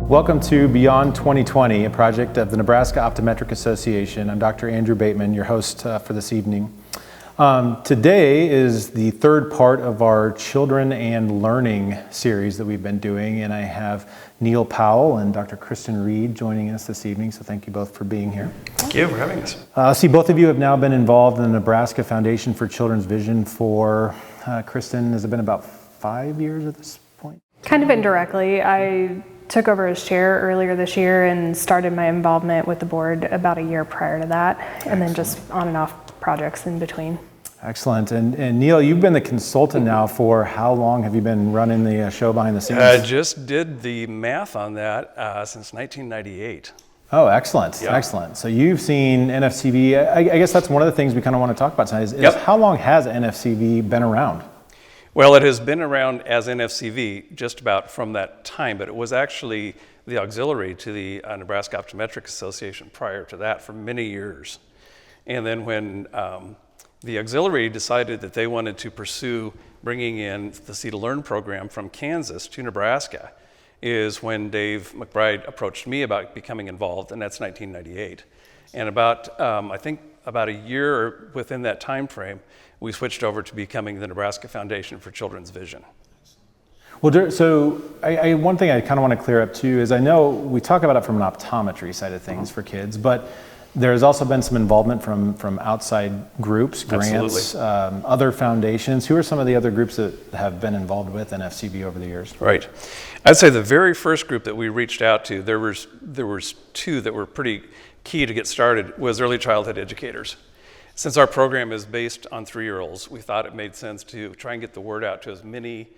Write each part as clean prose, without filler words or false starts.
Welcome to Beyond 2020, a project of the Nebraska Optometric Association. I'm Dr. Andrew Bateman, your host for this evening. Today is the third part of our Children and Learning series that we've been doing, and I have Neil Powell and Dr. Kristin Reed joining us this evening, so thank you both for being here. Thank you for having us. I see both of you have now been involved in the Nebraska Foundation for Children's Vision for, Kristin, has it been about 5 years at this point? Kind of indirectly. I took over as chair earlier this year and started my involvement with the board about a year prior to that. Excellent. And then just on and off projects in between. Excellent. And Neil, you've been the consultant now for how long have you been running the show behind the scenes? I just did the math on that since 1998. Oh, excellent. Yeah. Excellent. So you've seen Nfcv. I guess that's one of the things we kind of want to talk about tonight is how long has Nfcv been around? Well, it has been around as Nfcv just about from that time, but it was actually the auxiliary to the Nebraska Optometric Association prior to that for many years. And then when the auxiliary decided that they wanted to pursue bringing in the See to Learn program from Kansas to Nebraska is when Dave McBride approached me about becoming involved, and that's 1998. And about, I think about a year within that time frame, we switched over to becoming the Nebraska Foundation for Children's Vision. Well, so one thing I kind of want to clear up too is I know we talk about it from an optometry side of things for kids, but there's also been some involvement from outside groups, grants, other foundations. Who are some of the other groups that have been involved with Nfcv over the years? Right. I'd say the very first group that we reached out to, there was two that were pretty key to get started, was early childhood educators. Since our program is based on 3-year-olds, we thought it made sense to try and get the word out to as many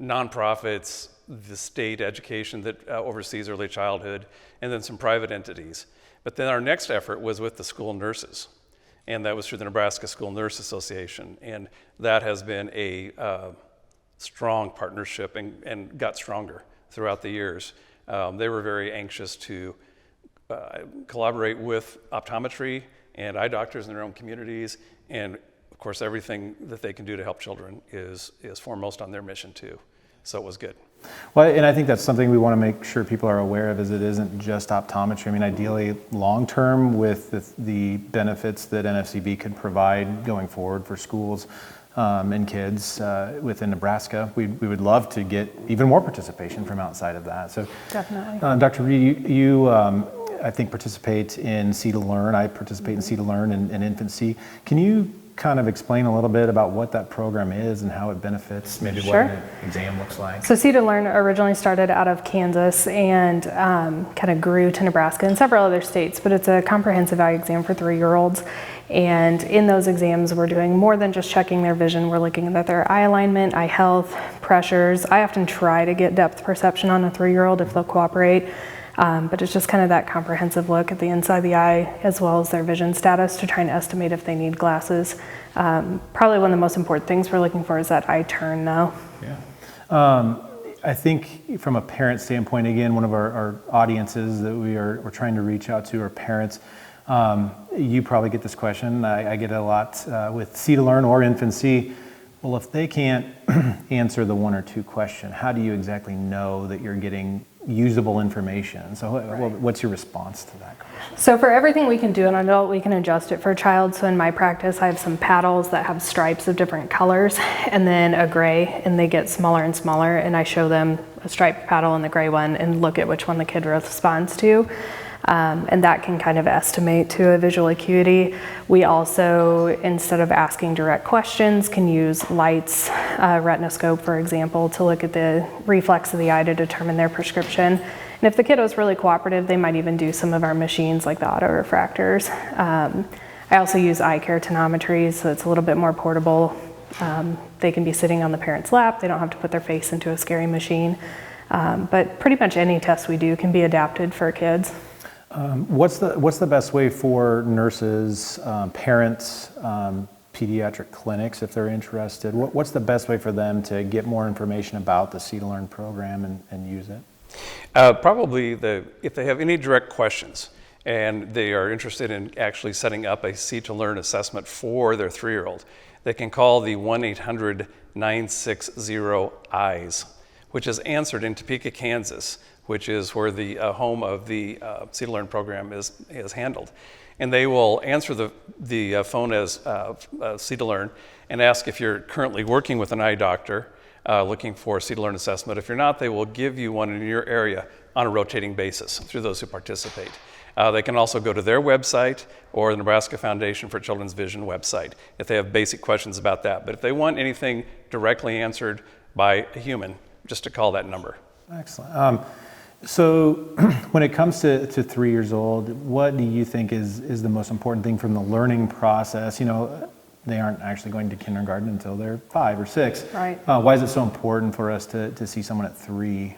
nonprofits, the state education that oversees early childhood, and then some private entities. But then our next effort was with the school nurses, and that was through the Nebraska School Nurse Association, and that has been a strong partnership and got stronger throughout the years. They were very anxious to collaborate with optometry and eye doctors in their own communities, and of course everything that they can do to help children is foremost on their mission too. So it was good. Well, and I think that's something we want to make sure people are aware of is it isn't just optometry. I mean, ideally long-term with the benefits that Nfcv could provide going forward for schools and kids within Nebraska, we would love to get even more participation from outside of that. So definitely. Dr. Reed, you I think participate in See to Learn. I participate in See to Learn and Infancy. Can you kind of explain a little bit about what that program is and how it benefits, maybe what an exam looks like? So See to Learn originally started out of Kansas and kind of grew to Nebraska and several other states, but it's a comprehensive eye exam for 3-year-olds. And in those exams, we're doing more than just checking their vision. We're looking at their eye alignment, eye health, pressures. I often try to get depth perception on a 3-year-old if they'll cooperate. But it's just kind of that comprehensive look at the inside of the eye as well as their vision status to try and estimate if they need glasses. Probably one of the most important things we're looking for is that eye turn though. Yeah. I think from a parent standpoint, again, one of our audiences that we're trying to reach out to are parents. You probably get this question. I get it a lot with See to Learn or Infancy. Well, if they can't answer the 1 or 2 question, how do you exactly know that you're getting usable information? So what's your response to that question? So for everything we can do an adult, we can adjust it for a child. So in my practice, I have some paddles that have stripes of different colors and then a gray, and they get smaller and smaller, and I show them a striped paddle and the gray one and look at which one the kid responds to. And that can kind of estimate to a visual acuity. We also, instead of asking direct questions, can use lights, retinoscope, for example, to look at the reflex of the eye to determine their prescription. And if the kiddo is really cooperative, they might even do some of our machines like the autorefractors. I also use eyecare tonometries, so it's a little bit more portable. They can be sitting on the parent's lap. They don't have to put their face into a scary machine. But pretty much any test we do can be adapted for kids. What's the best way for nurses, parents, pediatric clinics, if they're interested? What's the best way for them to get more information about the See to Learn program and use it? Probably if they have any direct questions and they are interested in actually setting up a See to Learn assessment for their 3-year-old, they can call the 1-800-960-EYES, which is answered in Topeka, Kansas, which is where the home of the See to Learn program is handled. And they will answer the phone as See to Learn and ask if you're currently working with an eye doctor looking for a See to Learn assessment. If you're not, they will give you one in your area on a rotating basis through those who participate. They can also go to their website or the Nebraska Foundation for Children's Vision website if they have basic questions about that. But if they want anything directly answered by a human, just to call that number. Excellent. So when it comes to 3 years old, what do you think is the most important thing from the learning process? You know, they aren't actually going to kindergarten until they're 5 or 6. Right. Why is it so important for us to see someone at 3?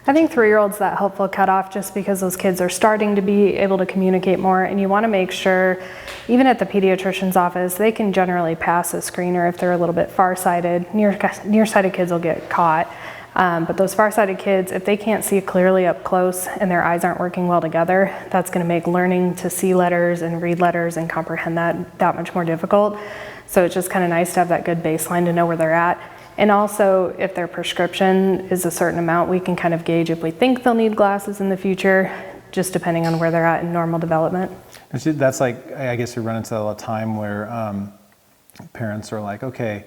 I think 3-year-olds that helpful cutoff just because those kids are starting to be able to communicate more, and you want to make sure, even at the pediatrician's office, they can generally pass a screener if they're a little bit farsighted. Nearsighted kids will get caught, but those farsighted kids, if they can't see clearly up close and their eyes aren't working well together, that's going to make learning to see letters and read letters and comprehend that much more difficult. So it's just kind of nice to have that good baseline to know where they're at. And also, if their prescription is a certain amount, we can kind of gauge if we think they'll need glasses in the future, just depending on where they're at in normal development. That's like, I guess you run into a time where parents are like, okay,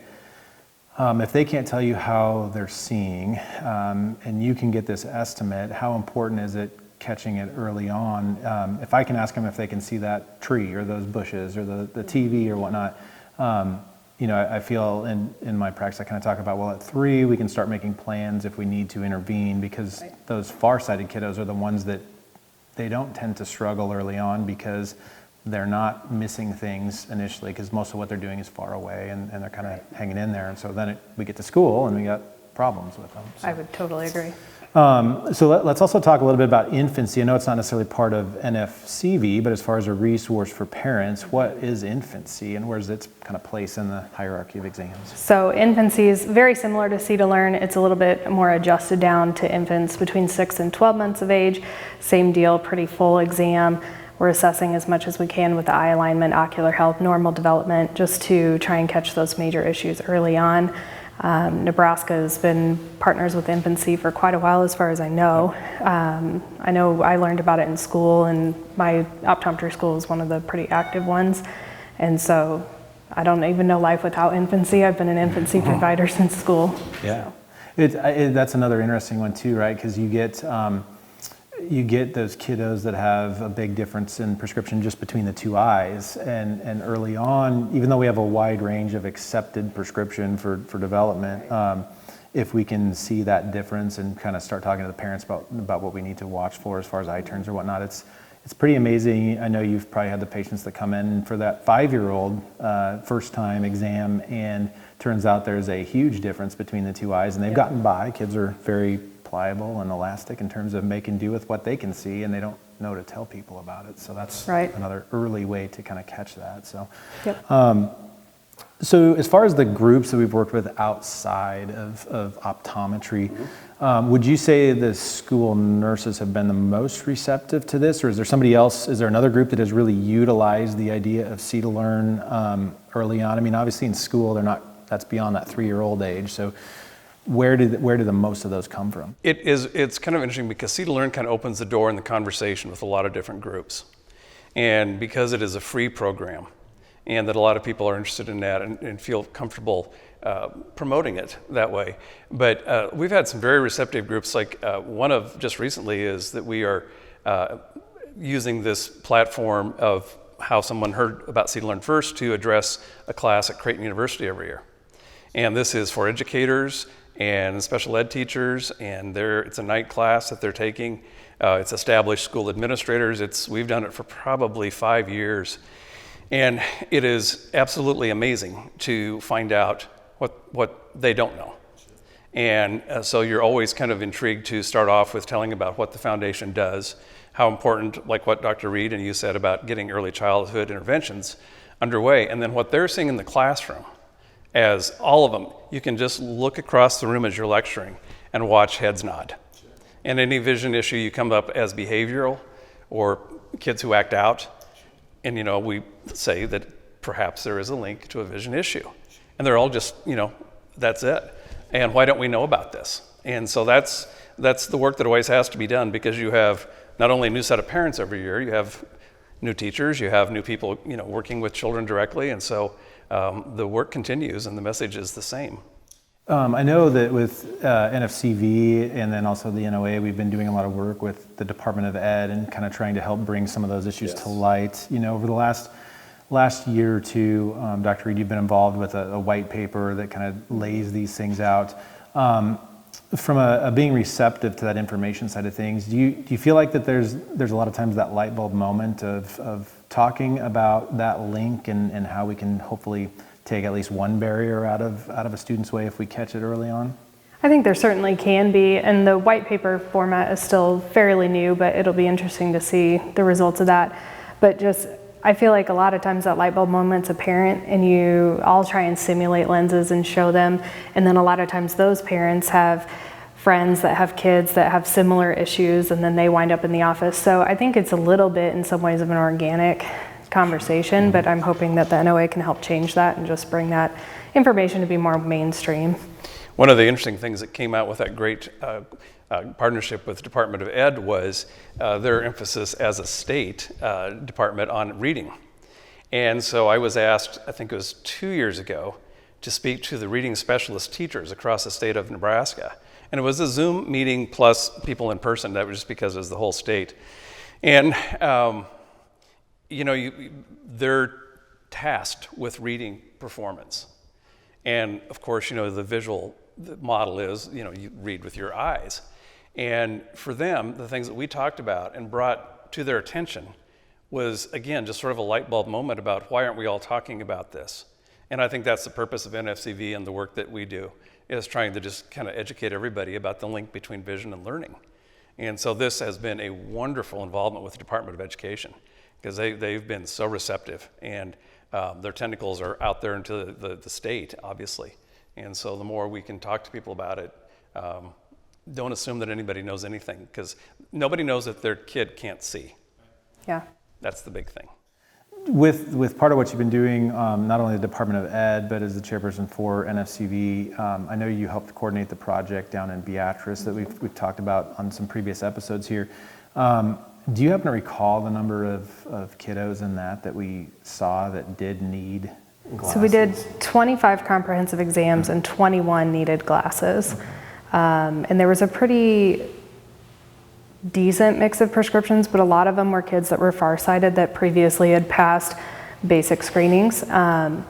if they can't tell you how they're seeing, and you can get this estimate, how important is it catching it early on? If I can ask them if they can see that tree or those bushes or the TV or whatnot, you know, I feel in my practice, I kind of talk about, well, at 3, we can start making plans if we need to intervene, because those farsighted kiddos are the ones that they don't tend to struggle early on because they're not missing things initially, because most of what they're doing is far away and they're kind of hanging in there. And so then we get to school and we got problems with them. So. I would totally agree. So let's also talk a little bit about infancy. I know it's not necessarily part of Nfcv, but as far as a resource for parents, what is infancy and where's its kind of place in the hierarchy of exams? So infancy is very similar to See to Learn. It's a little bit more adjusted down to infants between 6 and 12 months of age. Same deal, pretty full exam. We're assessing as much as we can with the eye alignment, ocular health, normal development, just to try and catch those major issues early on. Nebraska has been partners with Infancy for quite a while, as far as I know. I know I learned about it in school, and my optometry school is one of the pretty active ones. And so I don't even know life without Infancy. I've been an Infancy provider since school. Yeah, that's another interesting one too, right? Because you get those kiddos that have a big difference in prescription just between the 2 eyes, and early on, even though we have a wide range of accepted prescription for development, if we can see that difference and kind of start talking to the parents about what we need to watch for as far as eye turns or whatnot, it's pretty amazing. I know you've probably had the patients that come in for that 5-year-old first time exam, and turns out there's a huge difference between the 2 eyes, and they've gotten by. Kids are very pliable and elastic in terms of making do with what they can see, and they don't know to tell people about it. So that's another early way to kind of catch that. So, so as far as the groups that we've worked with outside of optometry, would you say the school nurses have been the most receptive to this, or is there somebody else? Is there another group that has really utilized the idea of See to Learn early on? I mean, obviously in school that's beyond that 3-year-old age. So where do the most of those come from? It's kind of interesting because See to Learn kind of opens the door in the conversation with a lot of different groups. And because it is a free program, and that a lot of people are interested in that and feel comfortable promoting it that way. But we've had some very receptive groups, like one of just recently is that we are using this platform of how someone heard about See to Learn first to address a class at Creighton University every year. And this is for educators and special ed teachers, and it's a night class that they're taking. It's established school administrators. We've done it for probably 5 years. And it is absolutely amazing to find out what they don't know. And so you're always kind of intrigued to start off with telling about what the foundation does, how important, like what Dr. Reed and you said about getting early childhood interventions underway, and then what they're seeing in the classroom. As all of them, you can just look across the room as you're lecturing and watch heads nod. And any vision issue you come up as behavioral or kids who act out, and we say that perhaps there is a link to a vision issue. And they're all just, that's it. And why don't we know about this? And so that's the work that always has to be done, because you have not only a new set of parents every year, you have new teachers, you have new people, working with children directly, and so the work continues and the message is the same. I know that with Nfcv and then also the NOA, we've been doing a lot of work with the Department of Ed and kind of trying to help bring some of those issues to light. Over the last year or two, Dr. Reed, you've been involved with a white paper that kind of lays these things out. From a being receptive to that information side of things, do you feel like that there's a lot of times that light bulb moment of talking about that link and how we can hopefully take at least one barrier out of a student's way if we catch it early on? I think there certainly can be, and the white paper format is still fairly new, but it'll be interesting to see the results of that. But I feel like a lot of times that light bulb moment's apparent, and I'll try and simulate lenses and show them, and then a lot of times those parents have friends that have kids that have similar issues, and then they wind up in the office. So I think it's a little bit in some ways of an organic conversation, but I'm hoping that the NOA can help change that and just bring that information to be more mainstream. One of the interesting things that came out with that great partnership with the Department of Ed was their emphasis as a state department on reading. And so I was asked, I think it was 2 years ago, to speak to the reading specialist teachers across the state of Nebraska. And it was a Zoom meeting plus people in person. That was just because it was the whole state. And they're tasked with reading performance. And of course, the visual model is, you read with your eyes. And for them, the things that we talked about and brought to their attention was, again, just sort of a light bulb moment about why aren't we all talking about this? And I think that's the purpose of Nfcv and the work that we do, is trying to just kind of educate everybody about the link between vision and learning. And so this has been a wonderful involvement with the Department of Education, because they've been so receptive, and their tentacles are out there into the state, obviously. And so the more we can talk to people about it, don't assume that anybody knows anything, because nobody knows that their kid can't see. Yeah. That's the big thing. With part of what you've been doing, not only the Department of Ed, but as the chairperson for Nfcv, I know you helped coordinate the project down in Beatrice that we've talked about on some previous episodes here. Do you happen to recall the number of kiddos in that we saw that did need glasses? So we did 25 comprehensive exams and 21 needed glasses. Okay. And there was a pretty decent mix of prescriptions, but a lot of them were kids that were farsighted that previously had passed basic screenings. And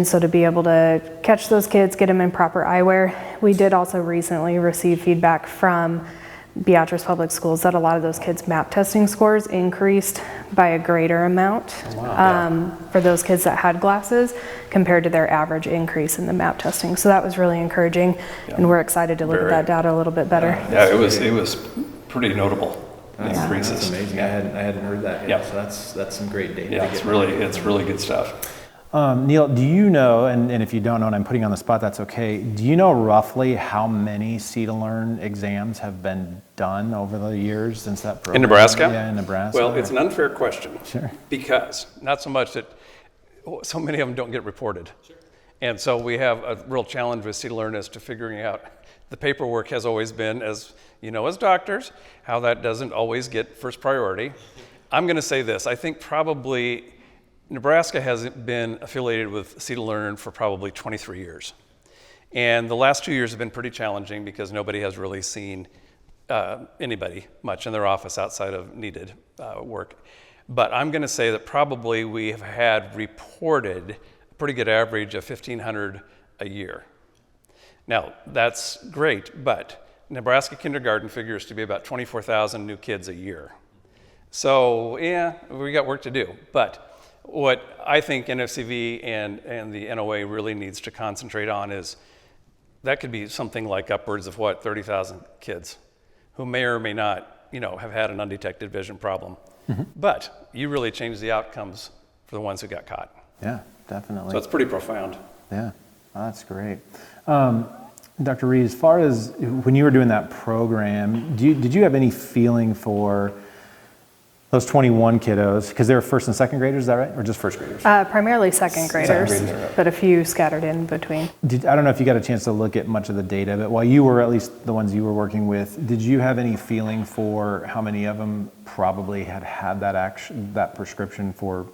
so to be able to catch those kids, get them in proper eyewear. We did also recently receive feedback from Beatrice Public Schools that a lot of those kids' MAP testing scores increased by a greater amount for those kids that had glasses compared to their average increase in the MAP testing. So that was really encouraging, and we're excited to look at that data a little bit better. Yeah, it was pretty notable increases. That's amazing. I hadn't heard that yet. So that's some great data. Yeah, it's really good stuff. Neil, do you know, and if you don't know and I'm putting you on the spot, that's okay, do you know roughly how many See-to-Learn exams have been done over the years since that program? In Nebraska? Yeah, in Nebraska. Well, it's an unfair question. Sure. Because not so much that so many of them don't get reported. Sure. And so we have a real challenge with See-to-Learn as to figuring out, the paperwork has always been, as you know, as doctors, how that doesn't always get first priority. I'm going to say this, I think probably Nebraska has been affiliated with See-to-Learn for probably 23 years. And the last 2 years have been pretty challenging because nobody has really seen anybody much in their office outside of needed work. But I'm going to say that probably we have had reported a pretty good average of 1,500 a year. Now, that's great, but Nebraska kindergarten figures to be about 24,000 new kids a year. So, yeah, we got work to do. But what I think Nfcv and the NOA really needs to concentrate on is that could be something like upwards of 30,000 kids who may or may not, have had an undetected vision problem. Mm-hmm. But you really change the outcomes for the ones who got caught. Yeah, definitely. So it's pretty profound. Yeah, that's great. Dr. Reed, as far as when you were doing that program, did you have any feeling for Those 21 kiddos, because they're first and second graders, is that right? Or just first graders? Primarily second graders, graders. but a few scattered in between. I don't know if you got a chance to look at much of the data, but while you were, at least the ones you were working with, did you have any feeling for how many of them probably had that prescription for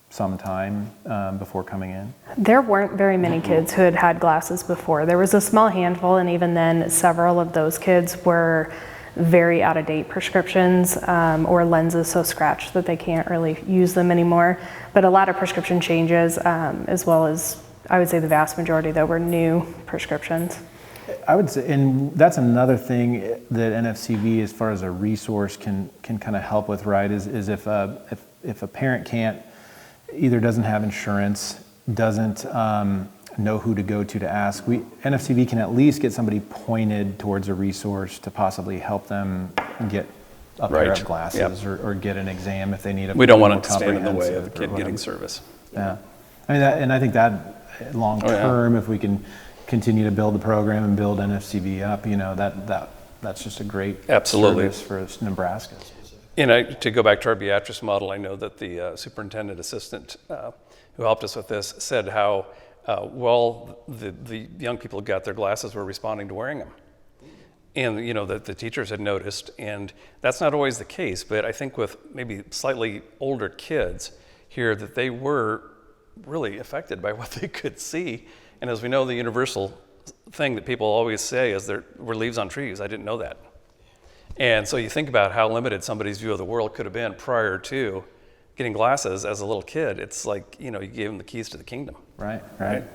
some time before coming in? There weren't very many kids who had had glasses before. There was a small handful, and even then, several of those kids were very out-of-date prescriptions or lenses so scratched that they can't really use them anymore. But a lot of prescription changes, as well as, I would say the vast majority though were new prescriptions. I would say, and that's another thing that NFCV, as far as a resource, can kind of help with, right? Is if a parent either doesn't have insurance, doesn't know who to go to ask, NFCV can at least get somebody pointed towards a resource to possibly help them get a pair of glasses or get an exam if they need We don't want it to stand in the way of the kid getting service. Yeah, I mean, and I think that long term, if we can continue to build the program and build NFCV up, that's just a great service for Nebraska. And to go back to our Beatrice model, I know that the superintendent assistant who helped us with this said how well the young people who got their glasses were responding to wearing them. And that the teachers had noticed, and that's not always the case, but I think with maybe slightly older kids here that they were really affected by what they could see. And as we know, the universal thing that people always say is there were leaves on trees. I didn't know that. And so you think about how limited somebody's view of the world could have been prior to getting glasses as a little kid. It's like, you gave them the keys to the kingdom. Right.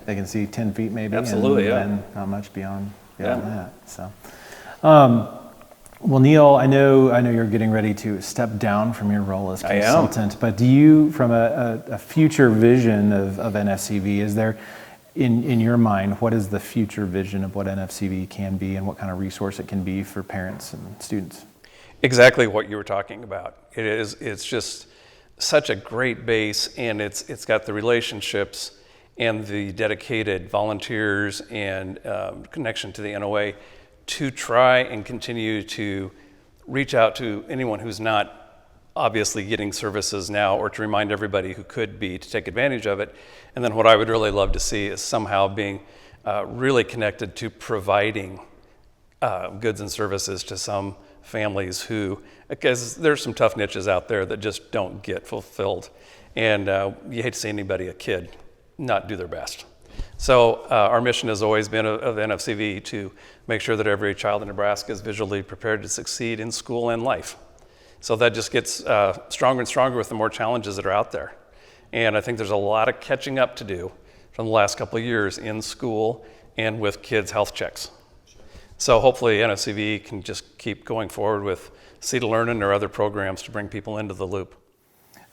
They can see 10 feet maybe. Absolutely, and not much beyond that. So, well, Neil, I know you're getting ready to step down from your role as consultant, but do you, from a future vision of NFCV, is there, in your mind, what is the future vision of what NFCV can be and what kind of resource it can be for parents and students? Exactly what you were talking about. It's just such a great base, and it's got the relationships and the dedicated volunteers and connection to the NOA to try and continue to reach out to anyone who's not obviously getting services now, or to remind everybody who could be to take advantage of it. And then what I would really love to see is somehow being really connected to providing goods and services to some families who, because there's some tough niches out there that just don't get fulfilled. And you hate to see a kid, not do their best. So our mission has always been of NFCV to make sure that every child in Nebraska is visually prepared to succeed in school and life. So that just gets stronger and stronger with the more challenges that are out there. And I think there's a lot of catching up to do from the last couple of years in school and with kids' health checks. So hopefully NFCV can just keep going forward with Seed to Learning or other programs to bring people into the loop.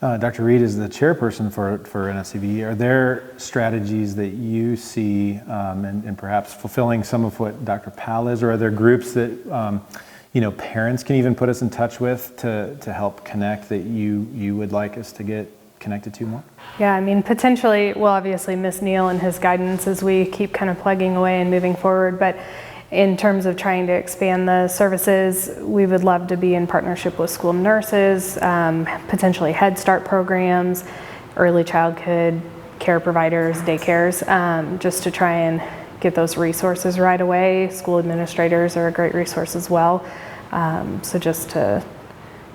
Dr. Reed is the chairperson for NFCV. Are there strategies that you see and perhaps fulfilling some of what Dr. Powell is, or are there groups that parents can even put us in touch with to help connect that you would like us to get connected to more? Yeah, I mean, potentially we'll obviously miss Neil and his guidance as we keep kind of plugging away and moving forward, but in terms of trying to expand the services, we would love to be in partnership with school nurses, potentially Head Start programs, early childhood care providers, daycares, just to try and get those resources right away. School administrators are a great resource as well. So just to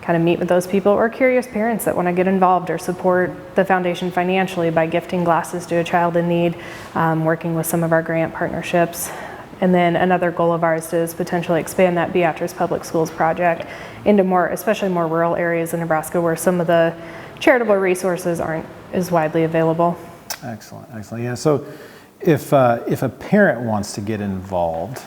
kind of meet with those people, or curious parents that want to get involved or support the foundation financially by gifting glasses to a child in need, working with some of our grant partnerships. And then another goal of ours is potentially expand that Beatrice Public Schools project into more, especially more rural areas in Nebraska where some of the charitable resources aren't as widely available. Excellent. Yeah, so if a parent wants to get involved,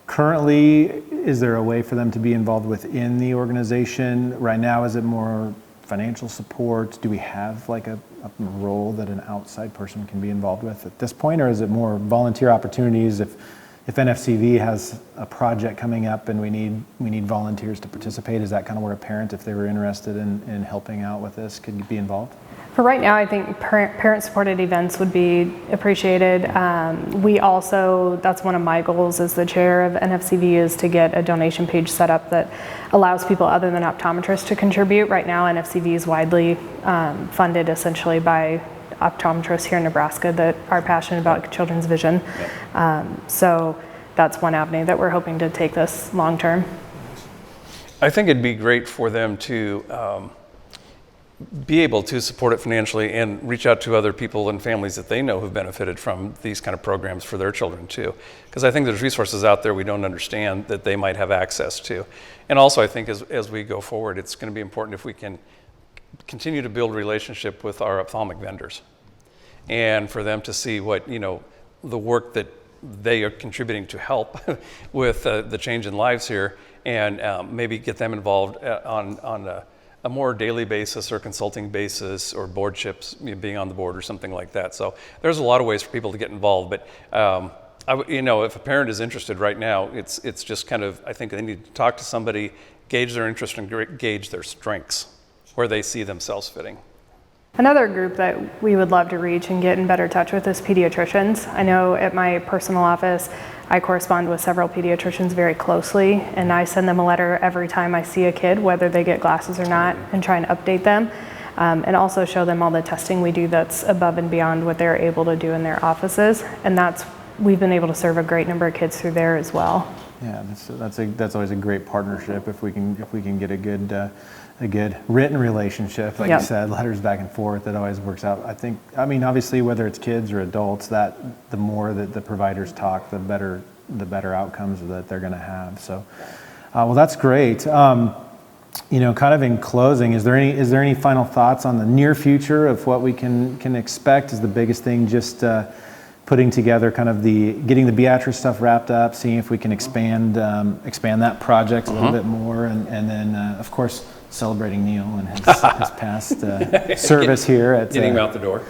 currently, is there a way for them to be involved within the organization? Right now, is it more financial support? Do we have like a role that an outside person can be involved with at this point, or is it more volunteer opportunities? If NFCV has a project coming up and we need volunteers to participate, is that kind of where a parent, if they were interested in helping out with this, could be involved? For right now, I think parent-supported events would be appreciated. We also, that's one of my goals as the chair of Nfcv, is to get a donation page set up that allows people other than optometrists to contribute. Right now, Nfcv is widely funded essentially by optometrists here in Nebraska that are passionate about children's vision. So that's one avenue that we're hoping to take this long term. I think it'd be great for them to be able to support it financially and reach out to other people and families that they know who've benefited from these kind of programs for their children too. Because I think there's resources out there we don't understand that they might have access to. And also I think as we go forward, it's going to be important if we can continue to build relationship with our ophthalmic vendors and for them to see what, the work that they are contributing to help with the change in lives here, and maybe get them involved on a more daily basis or consulting basis or boardships, being on the board or something like that. So there's a lot of ways for people to get involved, but if a parent is interested right now, it's just kind of, I think they need to talk to somebody, gauge their interest and gauge their strengths, where they see themselves fitting. Another group that we would love to reach and get in better touch with is pediatricians. I know at my personal office, I correspond with several pediatricians very closely, and I send them a letter every time I see a kid, whether they get glasses or not, and try and update them, and also show them all the testing we do that's above and beyond what they're able to do in their offices. And we've been able to serve a great number of kids through there as well. Yeah, that's always a great partnership if we can get a good written relationship, like you said, letters back and forth. It always works out. I mean, obviously, whether it's kids or adults, that the more that the providers talk, the better outcomes that they're going to have. So, well, that's great. Kind of in closing, is there any final thoughts on the near future of what we can expect? Is the biggest thing just putting together kind of getting the Beatrice stuff wrapped up, seeing if we can expand that project a little bit more, and then of course celebrating Neil and his past service here at getting him out the door.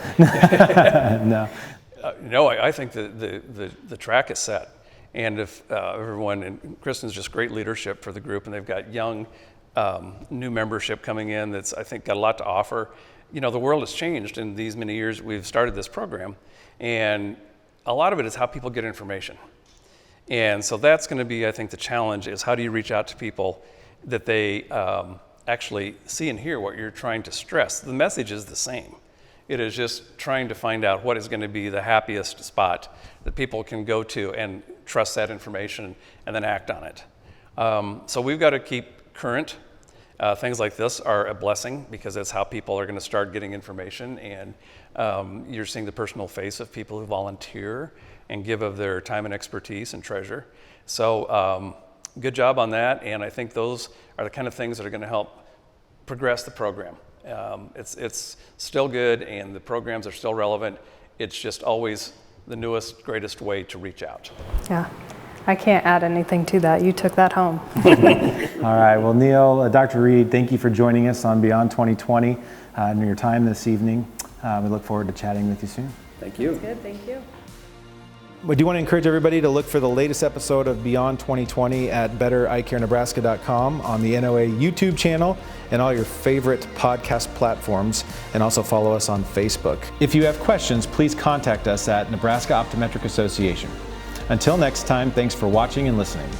No, I think the track is set, and if everyone, and Kristin's just great leadership for the group, and they've got young new membership coming in that's, I think, got a lot to offer. The world has changed in these many years we've started this program, and a lot of it is how people get information. And so that's going to be, I think, the challenge is how do you reach out to people that they actually see and hear what you're trying to stress. The message is the same. It is just trying to find out what is going to be the happiest spot that people can go to and trust that information and then act on it. So we've got to keep current. Things like this are a blessing because that's how people are going to start getting information, and you're seeing the personal face of people who volunteer and give of their time and expertise and treasure. So good job on that, and I think those are the kind of things that are going to help progress the program. It's still good, and the programs are still relevant. It's just always the newest, greatest way to reach out. Yeah. I can't add anything to that. You took that home. All right. Well, Neil, Dr. Reed, thank you for joining us on Beyond 2020 and your time this evening. We look forward to chatting with you soon. Thank you. Good. Thank you. We do want to encourage everybody to look for the latest episode of Beyond 2020 at bettereyecarenebraska.com, on the NOA YouTube channel, and all your favorite podcast platforms, and also follow us on Facebook. If you have questions, please contact us at Nebraska Optometric Association. Until next time, thanks for watching and listening.